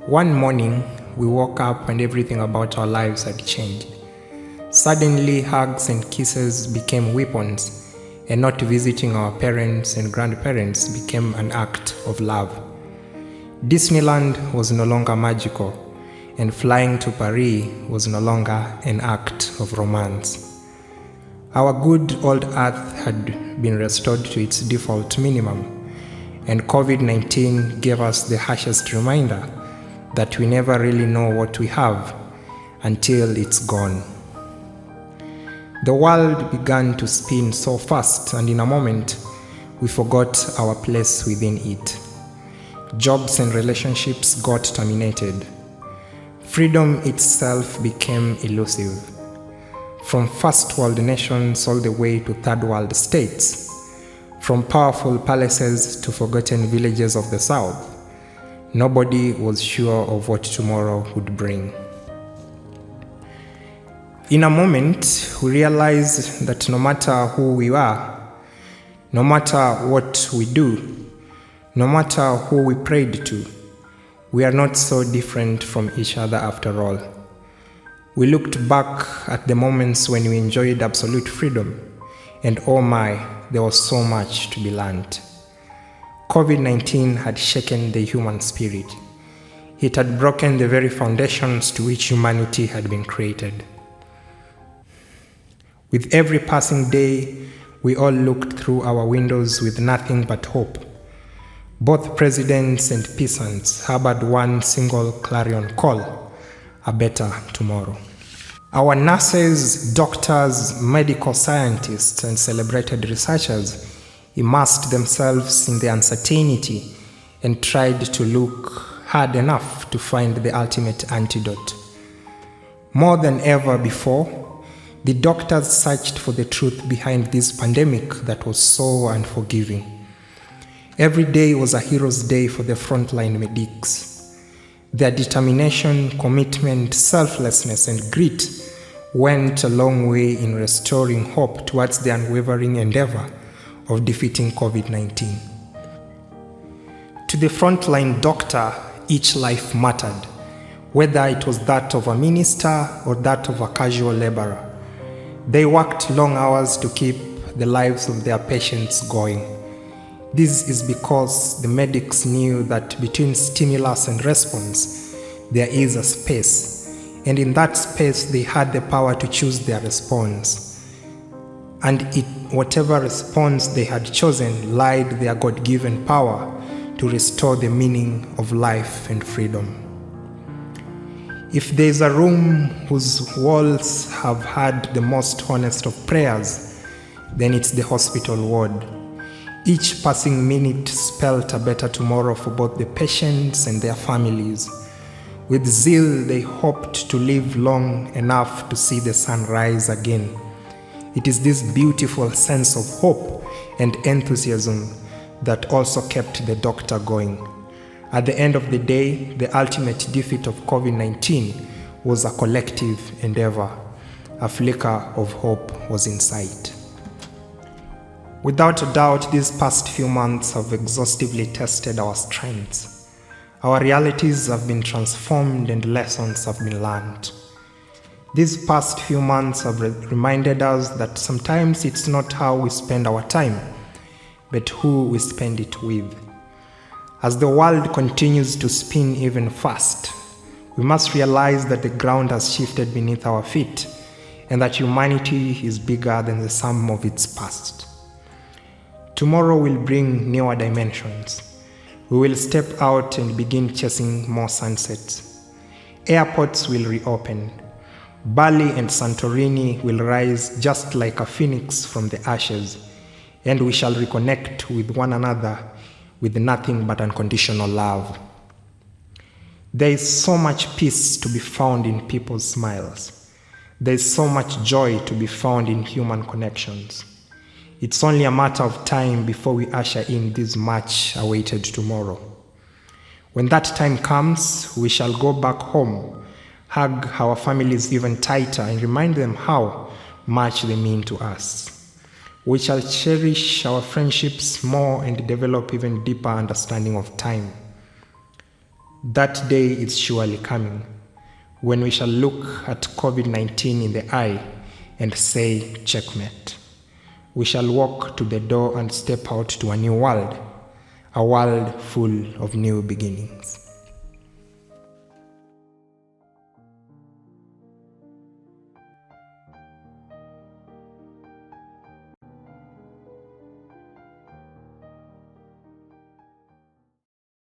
One morning, we woke up and everything about our lives had changed. Suddenly, hugs and kisses became weapons, and not visiting our parents and grandparents became an act of love. Disneyland was no longer magical, and flying to Paris was no longer an act of romance. Our good old earth had been restored to its default minimum, and COVID-19 gave us the harshest reminder that we never really know what we have until it's gone. The world began to spin so fast, and in a moment, we forgot our place within it. Jobs and relationships got terminated. Freedom itself became elusive. From first world nations all the way to third world states, from powerful palaces to forgotten villages of the south, nobody was sure of what tomorrow would bring. In a moment, we realized that no matter who we are, no matter what we do, no matter who we prayed to, we are not so different from each other after all. We looked back at the moments when we enjoyed absolute freedom, and oh my, there was so much to be learned. COVID-19 had shaken the human spirit. It had broken the very foundations to which humanity had been created. With every passing day, we all looked through our windows with nothing but hope. Both presidents and peasants harbored one single clarion call: a better tomorrow. Our nurses, doctors, medical scientists, and celebrated researchers immersed themselves in the uncertainty and tried to look hard enough to find the ultimate antidote. More than ever before, the doctors searched for the truth behind this pandemic that was so unforgiving. Every day was a hero's day for the frontline medics. Their determination, commitment, selflessness, and grit went a long way in restoring hope towards the unwavering endeavor of defeating COVID-19. To the frontline doctor, each life mattered, whether it was that of a minister or that of a casual laborer. They worked long hours to keep the lives of their patients going. This is because the medics knew that between stimulus and response, there is a space, and in that space they had the power to choose their response. And whatever response they had chosen lied their God-given power to restore the meaning of life and freedom. If there is a room whose walls have had the most honest of prayers, then it's the hospital ward. Each passing minute spelled a better tomorrow for both the patients and their families. With zeal, they hoped to live long enough to see the sun rise again. It is this beautiful sense of hope and enthusiasm that also kept the doctor going. At the end of the day, the ultimate defeat of COVID-19 was a collective endeavor. A flicker of hope was in sight. Without a doubt, these past few months have exhaustively tested our strengths. Our realities have been transformed and lessons have been learned. These past few months have reminded us that sometimes it's not how we spend our time, but who we spend it with. As the world continues to spin even fast, we must realize that the ground has shifted beneath our feet and that humanity is bigger than the sum of its past. Tomorrow will bring newer dimensions. We will step out and begin chasing more sunsets. Airports will reopen. Bali and Santorini will rise just like a phoenix from the ashes, and we shall reconnect with one another with nothing but unconditional love. There is so much peace to be found in people's smiles. There is so much joy to be found in human connections. It's only a matter of time before we usher in this much-awaited tomorrow. When that time comes, we shall go back home, hug our families even tighter, and remind them how much they mean to us. We shall cherish our friendships more and develop even deeper understanding of time. That day is surely coming, when we shall look at COVID-19 in the eye and say, checkmate. We shall walk to the door and step out to a new world, a world full of new beginnings.